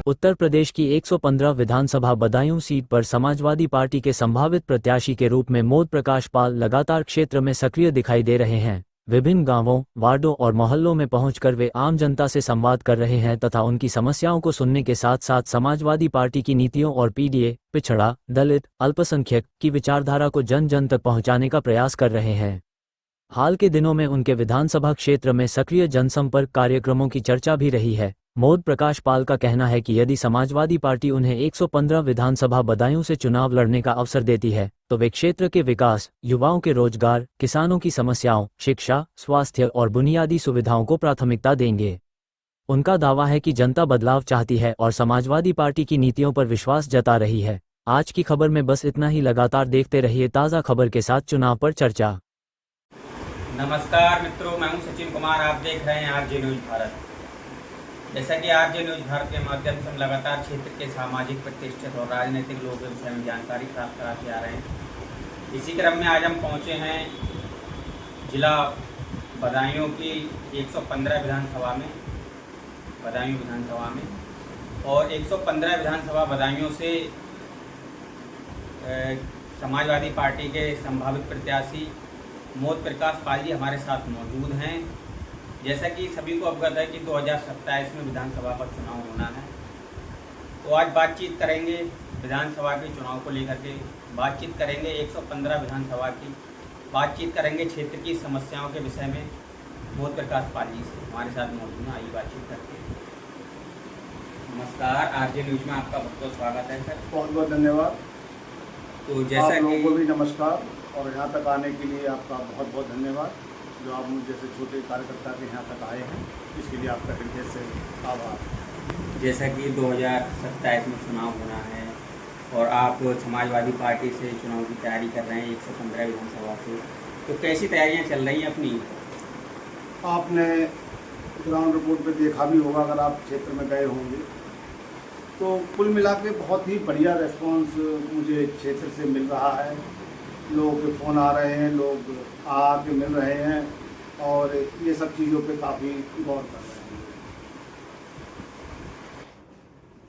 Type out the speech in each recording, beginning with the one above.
उत्तर प्रदेश की 115 विधानसभा बदायूं सीट पर समाजवादी पार्टी के संभावित प्रत्याशी के रूप में मोद प्रकाश पाल लगातार क्षेत्र में सक्रिय दिखाई दे रहे हैं। विभिन्न गांवों, वार्डों और मोहल्लों में पहुंचकर वे आम जनता से संवाद कर रहे हैं तथा उनकी समस्याओं को सुनने के साथ साथ समाजवादी पार्टी की नीतियों और पीडीए, पिछड़ा, दलित, अल्पसंख्यक की विचारधारा को जन जन तक पहुंचाने का प्रयास कर रहे हैं। हाल के दिनों में उनके विधानसभा क्षेत्र में सक्रिय जनसंपर्क कार्यक्रमों की चर्चा भी रही है। मोद प्रकाश पाल का कहना है कि यदि समाजवादी पार्टी उन्हें 115 विधानसभा बदायूं से चुनाव लड़ने का अवसर देती है तो वे क्षेत्र के विकास, युवाओं के रोजगार, किसानों की समस्याओं, शिक्षा, स्वास्थ्य और बुनियादी सुविधाओं को प्राथमिकता देंगे। उनका दावा है कि जनता बदलाव चाहती है और समाजवादी पार्टी की नीतियों पर विश्वास जता रही है। आज की खबर में बस इतना ही। लगातार देखते रहिए ताज़ा खबर के साथ चुनाव पर चर्चा। नमस्कार मित्रों, मैं हूं सचिन कुमार। आप देख रहे हैं आरजे न्यूज भारत। जैसा कि आरजे न्यूज भारत के माध्यम से हम लगातार क्षेत्र के सामाजिक, प्रतिष्ठित और राजनीतिक लोगों के विषय में जानकारी प्राप्त कराते आ रहे हैं। इसी क्रम में आज हम पहुंचे हैं जिला बदायूं की 115 विधानसभा में, बदायूं विधानसभा में, और 115 विधानसभा बदायूं से समाजवादी पार्टी के संभावित प्रत्याशी मोद प्रकाश पाल जी हमारे साथ मौजूद हैं। जैसा कि सभी को अवगत है कि 2027 में विधानसभा का चुनाव होना है, तो आज बातचीत करेंगे विधानसभा के चुनाव को लेकर के, बातचीत करेंगे 115 विधानसभा की, बातचीत करेंगे क्षेत्र की समस्याओं के विषय में। मोद प्रकाश पाल जी से हमारे साथ मौजूद हैं, आइए बातचीत करते हैं। नमस्कार, आरजे न्यूज में आपका बहुत बहुत स्वागत है सर। बहुत बहुत धन्यवाद। तो जैसा आप लोगों कि को भी नमस्कार और यहाँ तक आने के लिए आपका बहुत बहुत धन्यवाद। जो आप मुझ जैसे छोटे कार्यकर्ता के यहाँ तक आए हैं, इसके लिए आपका हृदय से आभार। जैसा कि 2027 में चुनाव होना है और आप समाजवादी पार्टी से चुनाव की तैयारी कर रहे हैं 115 विधानसभा से, तो कैसी तैयारियां चल रही हैं अपनी? आपने ग्राउंड रिपोर्ट पे देखा भी होगा, अगर आप क्षेत्र में गए होंगे तो कुल मिला के बहुत ही बढ़िया रिस्पांस मुझे क्षेत्र से मिल रहा है। लोगों के फ़ोन आ रहे हैं, लोग आके मिल रहे हैं और ये सब चीज़ों पे काफ़ी गौर कर रहे हैं।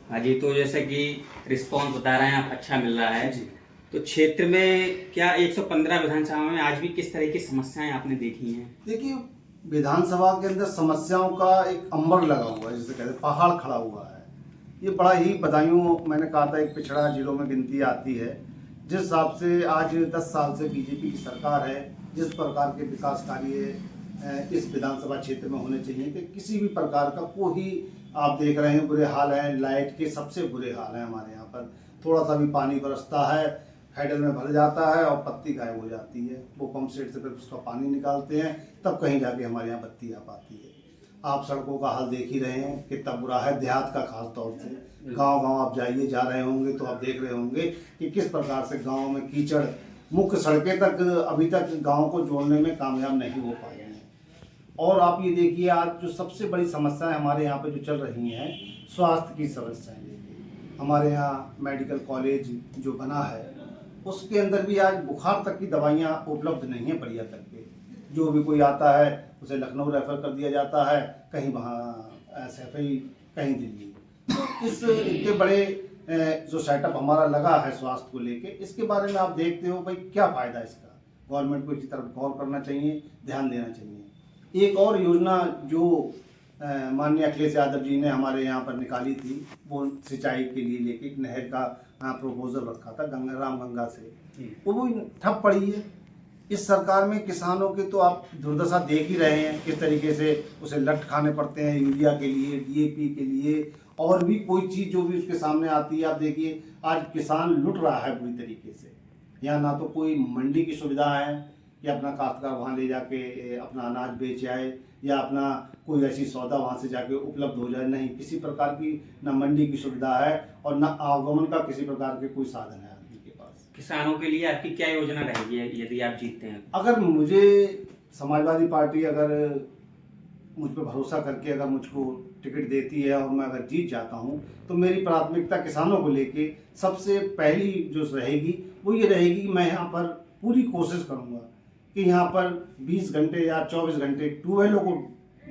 हाँ जी, तो जैसे कि रिस्पांस बता रहे हैं आप, अच्छा मिल रहा है जी। तो क्षेत्र में क्या 115 विधानसभा में आज भी किस तरह की समस्याएं आपने देखी हैं? देखिए, विधानसभा के अंदर समस्याओं का एक अंबर लगा हुआ है, जिसे कहते हैं पहाड़ खड़ा हुआ है। ये बड़ा ही बदायूं, मैंने कहा था, एक पिछड़ा जिलों में गिनती आती है। जिस हिसाब से आज 10 साल से बीजेपी की सरकार है, जिस प्रकार के विकास कार्य इस विधानसभा क्षेत्र में होने चाहिए कि किसी भी प्रकार का कोई, आप देख रहे हैं, बुरे हाल हैं। लाइट के सबसे बुरे हाल हैं हमारे यहाँ पर। थोड़ा सा भी पानी बरसता है, हैडल में भर जाता है और पत्ती गायब हो जाती है। वो पंप सेट से फिर उसका पानी निकालते हैं, तब कहीं जाके हमारे यहाँ बत्ती आ पाती है। आप सड़कों का हाल देख ही रहे हैं, कितना बुरा है देहात का, खास तौर से गांव-गांव आप जाइए, जा रहे होंगे तो आप देख रहे होंगे कि किस प्रकार से गांव में कीचड़, मुख्य सड़कें तक अभी तक गांव को जोड़ने में कामयाब नहीं हो पाए हैं। और आप ये देखिए, आज जो सबसे बड़ी समस्याएं हमारे यहाँ पे जो चल रही हैं, स्वास्थ्य की समस्याएं। हमारे यहाँ मेडिकल कॉलेज जो बना है, उसके अंदर भी आज बुखार तक की दवाइयाँ उपलब्ध नहीं है बढ़िया करके। जो भी कोई आता है उसे लखनऊ रेफ़र कर दिया जाता है, कहीं वहाँ SFI, कहीं दिल्ली। तो इस इतने बड़े जो सेटअप हमारा लगा है स्वास्थ्य को लेके, इसके बारे में आप देखते हो भाई क्या फ़ायदा इसका। गवर्नमेंट को इसकी तरफ गौर करना चाहिए, ध्यान देना चाहिए। एक और योजना जो माननीय अखिलेश यादव जी ने हमारे यहाँ पर निकाली थी, वो सिंचाई के लिए लेके एक नहर का प्रपोजल रखा था रामगंगा से, वो भी ठप पड़ी है। इस सरकार में किसानों के तो आप दुर्दशा देख ही रहे हैं, किस तरीके से उसे लट खाने पड़ते हैं यूरिया के लिए, DAP के लिए, और भी कोई चीज़ जो भी उसके सामने आती है। आप देखिए, आज किसान लुट रहा है बुरी तरीके से। यहाँ ना तो कोई मंडी की सुविधा है कि अपना काश्तकार वहाँ ले जाके अपना अनाज बेच आए या अपना कोई ऐसी सौदा वहाँ से जाके उपलब्ध हो जाए। नहीं, किसी प्रकार की ना मंडी की सुविधा है और ना आवागमन का किसी प्रकार के कोई साधन है आदमी के पास। किसानों के लिए आपकी क्या योजना रहेगी यदि आप जीतते हैं? अगर मुझे समाजवादी पार्टी अगर मुझ पर भरोसा करके अगर मुझको टिकट देती है और मैं अगर जीत जाता हूं, तो मेरी प्राथमिकता किसानों को लेके सबसे पहली जो रहेगी वो ये रहेगी कि मैं यहाँ पर पूरी कोशिश करूँगा कि यहाँ पर 20 घंटे या 24 घंटे ट्यूबवेलों को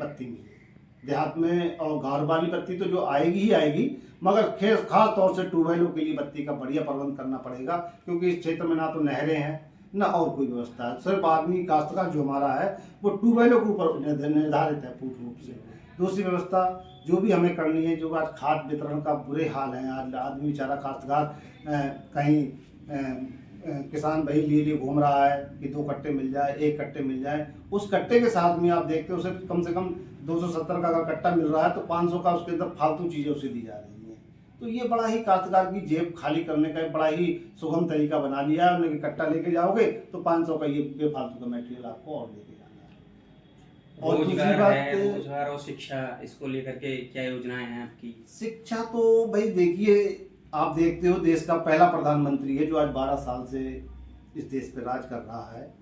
बत्ती मिले। देहात में, और घर वाली बत्ती तो जो आएगी ही आएगी, मगर खास तौर से ट्यूबवेलों के लिए बत्ती का बढ़िया प्रबंध करना पड़ेगा, क्योंकि इस क्षेत्र में ना तो नहरें हैं ना और कोई व्यवस्था है। सिर्फ आदमी काश्तकार जो हमारा है वो ट्यूबवेलों के ऊपर निर्धारित है पूर्ण रूप से। दूसरी व्यवस्था जो भी हमें करनी है, जो आज खाद वितरण का बुरे हाल है, आज आदमी बेचारा काश्तकार कहीं किसान भाई लिए घूम रहा है कि 2 कट्टे मिल जाए, 1 कट्टे मिल जाए, उस कट्टे के साथ में आप देखते हो उसे कम से कम 270 का अगर कट्टा मिल रहा है तो 500 का उसके अंदर फालतू चीज़ें उसे दी जा रही हैं। तो ये बड़ा ही काश्तकार की जेब खाली करने का एक बड़ा ही सुगम तरीका बना लिया है उन्होंने कि कट्टा लेके जाओगे तो 500 का ये बेफालतू का मटेरियल आपको और लेके जाना है। और दूसरी बात, रोजगार और शिक्षा, इसको लेकर के क्या योजनाएं हैं आपकी? शिक्षा तो भाई देखिए, आप देखते हो देश का पहला प्रधानमंत्री है जो आज 12 साल से इस देश पे राज कर रहा है।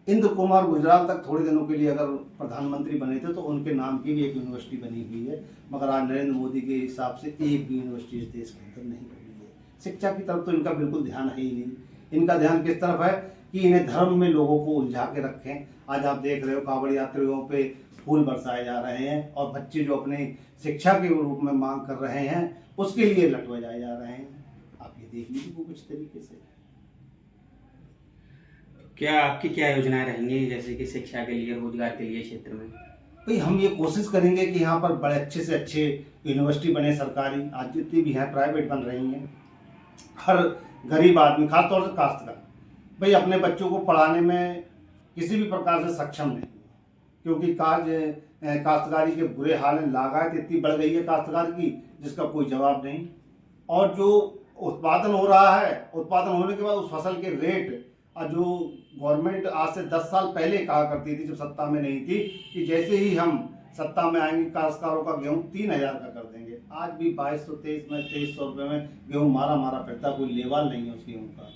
इंद्र कुमार गुजराल तक थोड़े दिनों के लिए अगर प्रधानमंत्री बने थे तो उनके नाम की भी एक यूनिवर्सिटी बनी हुई है, मगर आज नरेंद्र मोदी के हिसाब से एक भी यूनिवर्सिटी इस देश के अंदर नहीं बनी है। शिक्षा की तरफ तो इनका बिल्कुल ध्यान है ही नहीं। इनका ध्यान किस तरफ है कि इन्हें धर्म में लोगों को उलझा के रखें। आज आप देख रहे हो कांवड़ यात्रियों पे फूल बरसाए जा रहे हैं और बच्चे जो अपने शिक्षा के रूप में मांग कर रहे हैं उसके लिए लट बजाए जा रहे हैं। आप ये देख लीजिए वो कुछ तरीके से। क्या आपकी क्या योजनाएं रहेंगी, जैसे कि शिक्षा के लिए, रोजगार के लिए क्षेत्र में? भाई हम ये कोशिश करेंगे कि यहाँ पर बड़े अच्छे से अच्छे यूनिवर्सिटी बने सरकारी, आज जितनी भी हैं प्राइवेट बन रही हैं। हर गरीब आदमी, खासतौर से काश्तकार भाई अपने बच्चों को पढ़ाने में किसी भी प्रकार से सक्षम नहीं, क्योंकि काश्तकारी के बुरे हाल हैं। लागत इतनी बढ़ गई है काश्तकार की जिसका कोई जवाब नहीं, और जो उत्पादन हो रहा है, उत्पादन होने के बाद उस फसल के रेट, जो गवर्नमेंट आज से 10 साल पहले कहा करती थी जब सत्ता में नहीं थी कि जैसे ही हम सत्ता में आएंगे काश्तकारों का गेहूँ 3000 का कर देंगे, आज भी 2223 में 2300 रुपये में गेहूँ मारा फिरता, कोई लेवाल नहीं है उस गेहूँ का।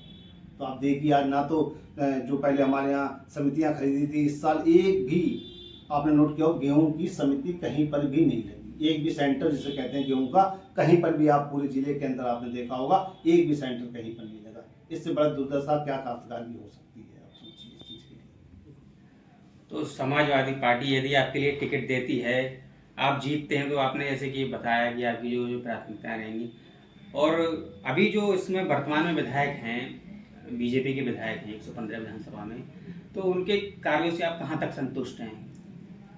तो आप देखिए आज ना तो जो पहले हमारे यहाँ समितियाँ खरीदी थी, इस साल एक भी आपने नोट किया हो गेहूँ की समिति कहीं पर भी नहीं लगी। एक भी सेंटर जिसे कहते हैं गेहूँ का, कहीं पर भी आप पूरे जिले के अंदर आपने देखा होगा एक भी सेंटर कहीं पर नहीं लगा। इससे बड़ा दुर्दशा क्या काश्तकार की हो सकती है, आप सोचिए इस चीज़ के लिए। तो समाजवादी पार्टी यदि आपके लिए टिकट देती है, आप जीतते हैं, तो आपने जैसे कि बताया कि आपकी जो प्राथमिकताएं रहेंगी, और अभी जो इसमें वर्तमान में विधायक हैं, बीजेपी के विधायक हैं 115 विधानसभा में, तो उनके कार्यों से आप कहाँ तक संतुष्ट हैं?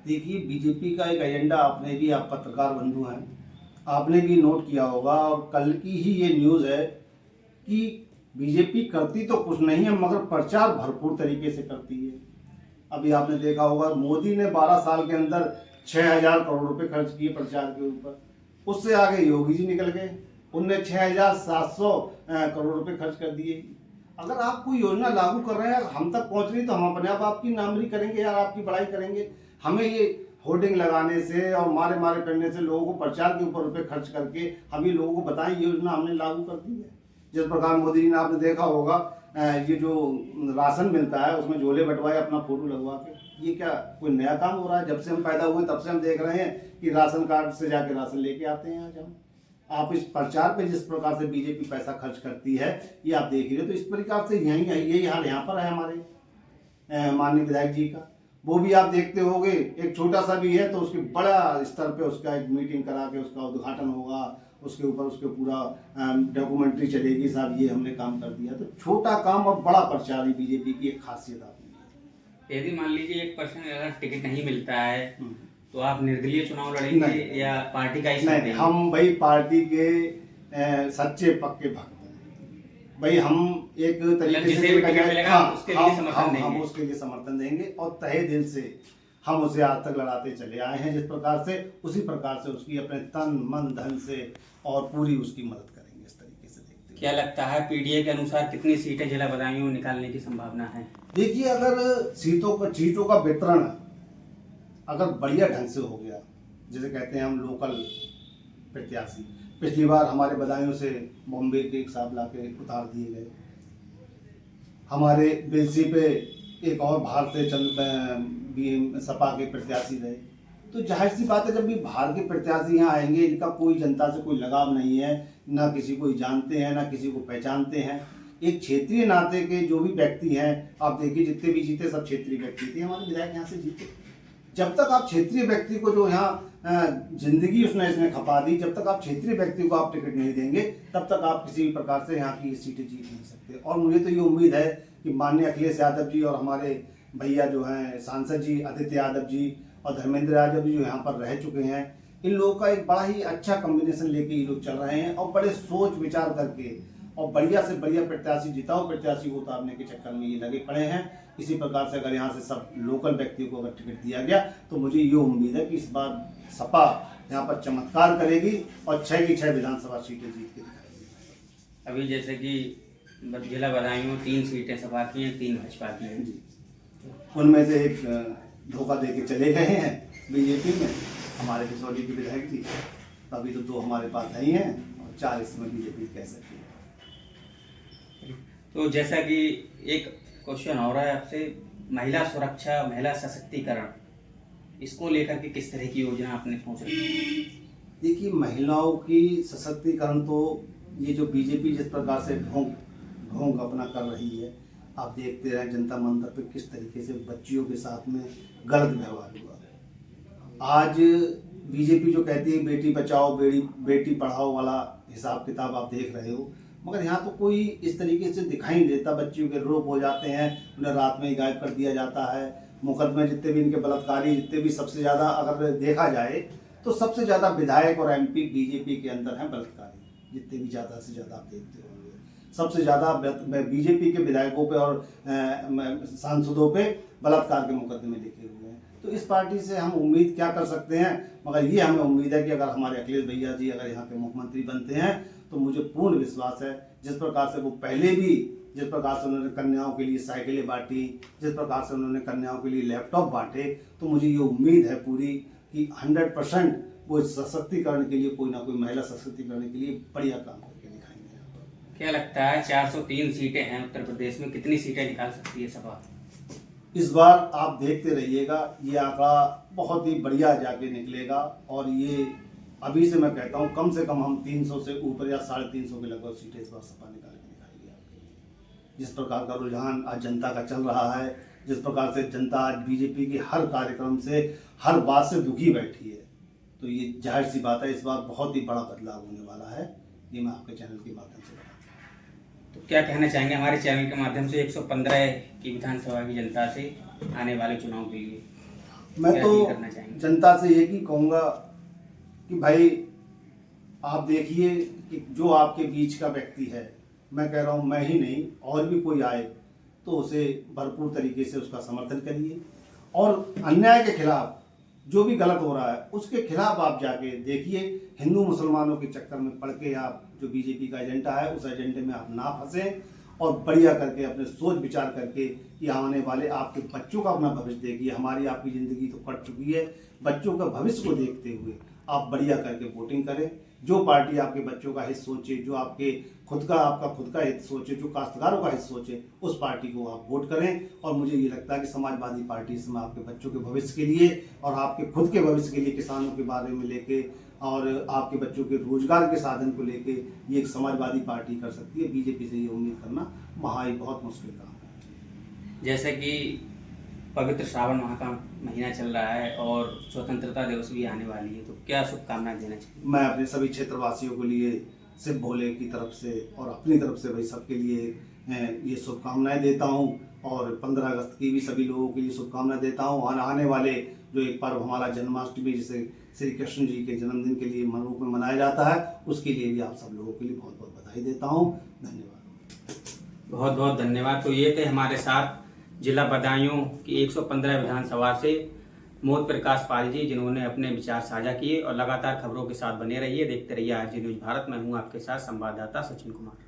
देखिए बीजेपी का एक एजेंडा, आपने भी, आप पत्रकार बंधु हैं, आपने भी नोट किया होगा, और कल की ही ये न्यूज़ है कि बीजेपी करती तो कुछ नहीं है मगर प्रचार भरपूर तरीके से करती है। अभी आपने देखा होगा मोदी ने 12 साल के अंदर 6000 करोड़ रुपए खर्च किए प्रचार के ऊपर, उससे आगे योगी जी निकल गए, उनने 6700 करोड़ रुपए खर्च कर दिए। अगर आप कोई योजना लागू कर रहे हैं, हम तक पहुंच रही, तो हम अपने आप आपकी नामरी करेंगे यार, आपकी बड़ाई करेंगे। हमें ये होर्डिंग लगाने से और मारे करने से, लोगों को प्रचार के ऊपर रुपए खर्च करके हम ये लोगों को बताएं ये योजना हमने लागू कर दी है। जिस प्रकार मोदी जी ने, आपने देखा होगा ये जो राशन मिलता है उसमें झोले बंटवाए अपना फोटो लगवा के, ये क्या कोई नया काम हो रहा है? जब से हम पैदा हुए तब से हम देख रहे हैं कि राशन कार्ड से जाके राशन लेके आते हैं आज हम। आप इस प्रचार पे जिस प्रकार से बीजेपी पैसा खर्च करती है ये आप देख रहे हो, तो इस प्रकार से यही हाल यहाँ पर है हमारे माननीय विधायक जी का। वो भी आप देखते होंगे, एक छोटा सा भी है तो उसके बड़ा स्तर पे उसका एक मीटिंग करा के उसका उद्घाटन होगा, उसके ऊपर उसके पूरा डॉक्यूमेंट्री चलेगी, साहब ये हमने काम कर दिया। तो छोटा काम और बड़ा प्रचार ही बीजेपी की एक खासियत आती है। यदि मान लीजिए 1% अगर टिकट नहीं मिलता है तो आप निर्दलीय चुनाव लड़ेंगे या पार्टी का ही साथ देंगे? हम भाई पार्टी के सच्चे पक्के भक्त हैं भाई। हम एक तरीके से हम उसके लिए समर्थन देंगे और तहे दिल से हम उसे आज तक लड़ाते चले आए हैं। जिस प्रकार से उसी प्रकार से उसकी अपने तन मन धन से और पूरी उसकी मदद करेंगे, इस तरीके से देखते हैं। क्या लगता है पीडीए के अनुसार कितनी सीटें जिला बदायूं निकालने की संभावना है? देखिए अगर सीटों का वितरण अगर बढ़िया ढंग से हो गया, जिसे कहते हैं हम लोकल प्रत्याशी, पिछली बार हमारे बदायूं से बॉम्बे के एक साहब लाके उतार दिए गए, हमारे बिलसी पे एक और बाहर से सपा के प्रत्याशी रहे। तो जाहिर सी बात है जब भी बाहर के प्रत्याशी यहाँ आएंगे, इनका कोई जनता से कोई लगाव नहीं है, ना किसी को जानते हैं ना किसी को पहचानते हैं। एक क्षेत्रीय नाते के जो भी व्यक्ति हैं, आप देखिए जितने भी जीते सब क्षेत्रीय व्यक्ति थे। हमारे विधायक यहाँ से जीते, जब तक आप क्षेत्रीय व्यक्ति को जो यहाँ जिंदगी इसने खपा दी, जब तक आप क्षेत्रीय व्यक्ति को आप टिकट नहीं देंगे तब तक आप किसी भी प्रकार से यहाँ की सीटें जीत नहीं सकते। और मुझे तो ये उम्मीद है कि माननीय अखिलेश यादव जी और हमारे भैया जो हैं सांसद जी आदित्य यादव जी और धर्मेंद्र यादव जी जो यहाँ पर रह चुके हैं, इन लोगों का एक बड़ा ही अच्छा कॉम्बिनेशन लेके ये लोग चल रहे हैं और बड़े सोच विचार करके और बढ़िया से बढ़िया प्रत्याशी, जिताऊ प्रत्याशी को उतारने के चक्कर में ये लगे पड़े हैं। इसी प्रकार से अगर यहाँ से सब लोकल व्यक्तियों को अगर टिकट दिया गया तो मुझे ये उम्मीद है कि इस बार सपा यहाँ पर चमत्कार करेगी और 6 की 6 विधानसभा सीटें जीत के दिखाएगी। अभी जैसे कि जिला बदायूं में 3 सीटें सपा की हैं, 3 भाजपा की हैं जी, उनमें से एक धोखा दे के चले गए हैं बीजेपी में, हमारे किशोरी की विधायक जी। अभी तो 2 हमारे पास आई हैं और 4 इसमें बीजेपी कह सकती है। तो जैसा कि एक क्वेश्चन हो रहा है आपसे, महिला सुरक्षा, महिला सशक्तिकरण, इसको लेकर के किस तरह की योजना आपने सोच रही है? देखिए, महिलाओं की सशक्तिकरण तो ये जो बीजेपी जिस प्रकार से ढोंग अपना कर रही है, आप देखते रहे जनता मंदिर पे किस तरीके से बच्चियों के साथ में गलत व्यवहार हुआ। आज बीजेपी जो कहती है बेटी बचाओ बेटी पढ़ाओ वाला हिसाब किताब आप देख रहे हो, मगर यहाँ तो कोई इस तरीके से दिखाई नहीं देता। बच्चियों के रोप हो जाते हैं, उन्हें रात में ही गायब कर दिया जाता है। मुकदमे जितने भी इनके बलात्कारी, जितने भी सबसे ज़्यादा अगर देखा जाए तो सबसे ज़्यादा विधायक और एमपी बीजेपी के अंदर हैं बलात्कारी, जितने भी ज़्यादा से ज़्यादा आप देखते होंगे। सबसे ज़्यादा बीजेपी के विधायकों पे और सांसदों पे बलात्कार के मुकदमे लिखे हुए हैं। तो इस पार्टी से हम उम्मीद क्या कर सकते हैं, मगर ये हमें उम्मीद है कि अगर हमारे अखिलेश भैया जी अगर यहाँ के मुख्यमंत्री बनते हैं तो मुझे पूर्ण विश्वास है, जिस प्रकार से वो पहले भी जिस प्रकार से उन्होंने कन्याओं के लिए साइकिलें बांटी, जिस प्रकार से उन्होंने कन्याओं के लिए लैपटॉप बांटे, तो मुझे ये उम्मीद है पूरी कि 100% वो सशक्तिकरण के लिए कोई ना कोई महिला सशक्तिकरण के लिए बढ़िया काम करके दिखाएंगे। क्या लगता है 403 सीटें हैं उत्तर प्रदेश में, कितनी सीटें निकाल सकती है सपा? इस बार आप देखते रहिएगा, ये आंकड़ा बहुत ही बढ़िया जाके निकलेगा और ये अभी से मैं कहता हूँ कम से कम हम 300 से ऊपर या 350 के लगभग सीटें इस बार सपा निकाल के दिखाएगी आपके लिए। जिस प्रकार का रुझान आज जनता का चल रहा है, जिस प्रकार से जनता आज बीजेपी के हर कार्यक्रम से, हर बात से दुखी बैठी है, तो ये जाहिर सी बात है इस बार बहुत ही बड़ा बदलाव होने वाला है। ये मैं आपके चैनल के माध्यम से बताऊँ। तो क्या कहना चाहेंगे हमारे चैनल के माध्यम से 115 की विधानसभा की जनता से आने वाले चुनाव के लिए? मैं तो जनता से यही कहूँगा कि भाई आप देखिए कि जो आपके बीच का व्यक्ति है, मैं कह रहा हूँ मैं ही नहीं और भी कोई आए तो उसे भरपूर तरीके से उसका समर्थन करिए और अन्याय के खिलाफ जो भी गलत हो रहा है उसके खिलाफ आप जाके देखिए। हिंदू मुसलमानों के चक्कर में पड़ के आप जो बीजेपी का एजेंडा है उस एजेंडे में आप ना फंसें और बढ़िया करके अपने सोच विचार करके कि आने वाले आपके बच्चों का अपना भविष्य देखिए। हमारी आपकी ज़िंदगी तो कट चुकी है, बच्चों का भविष्य को देखते हुए आप बढ़िया करके वोटिंग करें। जो पार्टी आपके बच्चों का हित सोचे, जो आपके आपका खुद का हित सोचे, जो काश्तकारों का हित सोचे, उस पार्टी को आप वोट करें। और मुझे ये लगता है कि समाजवादी पार्टी इस समय आपके बच्चों के भविष्य के लिए और आपके खुद के भविष्य के लिए, किसानों के बारे में लेके और आपके बच्चों के रोजगार के साधन को लेके ये एक समाजवादी पार्टी कर सकती है। बीजेपी से ये उम्मीद करना ही बहुत मुश्किल काम है। जैसे कि पवित्र श्रावण माह का महीना चल रहा है और स्वतंत्रता दिवस भी आने वाली है, तो क्या शुभकामनाएं देना चाहिए? मैं अपने सभी क्षेत्रवासियों के लिए शिव भोले की तरफ से और अपनी तरफ से भाई सबके लिए ये शुभकामनाएं देता हूं और 15 अगस्त की भी सभी लोगों के लिए शुभकामनाएं देता हूं। और आने वाले जो एक पर्व हमारा जन्माष्टमी, जिसे श्री कृष्ण जी के जन्मदिन के लिए रूप में मनाया जाता है, उसके लिए भी आप सब लोगों के लिए बहुत बहुत बधाई देता हूँ। धन्यवाद। बहुत बहुत धन्यवाद। तो ये थे हमारे साथ जिला बदायूं की 115 विधानसभा से मोद प्रकाश पाल जी, जिन्होंने अपने विचार साझा किए। और लगातार खबरों के साथ बने रहिए, देखते रहिए आज न्यूज़ भारत। मैं हूँ आपके साथ संवाददाता सचिन कुमार।